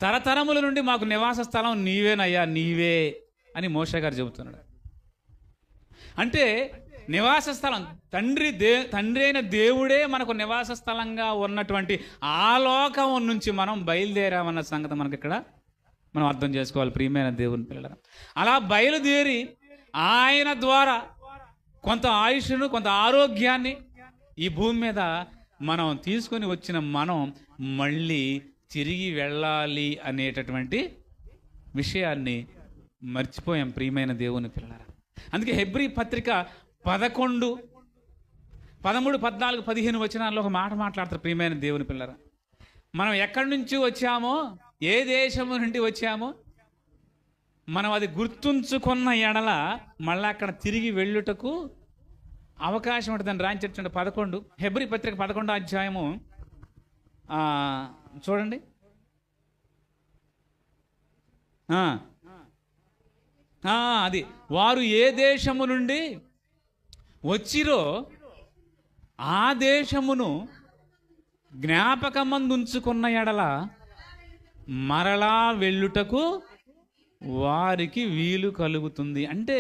తరతరముల నుండి మాకు నివాస స్థలం నీవేనయ్యా, నీవే అని మోషే గారు చెబుతున్నాడు. అంటే నివాస స్థలం తండ్రి అయిన దేవుడే మనకు నివాస స్థలంగా ఉన్నటువంటి ఆ లోకం నుంచి మనం బయలుదేరామన్న సంగతి మనకి ఇక్కడ మనం అర్థం చేసుకోవాలి ప్రియమైన దేవుని పిల్లలు. అలా బయలుదేరి ఆయన ద్వారా కొంత ఆయుష్ను, కొంత ఆరోగ్యాన్ని ఈ భూమి మీద మనం తీసుకొని వచ్చిన మనం మళ్ళీ తిరిగి వెళ్ళాలి అనేటటువంటి విషయాన్ని మర్చిపోయాం ప్రియమైన దేవుని పిల్లలు. అందుకే హెబ్రీ పత్రిక 11, 13, 14, 15 వచనాల్లో ఒక మాట మాట్లాడతారు ప్రియమైన దేవుని పిల్లలు. మనం ఎక్కడి నుంచి వచ్చామో, ఏ దేశము నుండి వచ్చామో మనం అది గుర్తుంచుకున్న ఎడల మళ్ళీ అక్కడ తిరిగి వెళ్ళుటకు అవకాశం ఉంటుందని రాయించండి. 11 హెబ్రీ పత్రిక 11వ అధ్యాయము చూడండి. అది వారు ఏ దేశము నుండి వచ్చిరో ఆ దేశమును జ్ఞాపకమందుంచుకున్న ఎడల మరలా వెళ్ళుటకు వారికి వీలు కలుగుతుంది. అంటే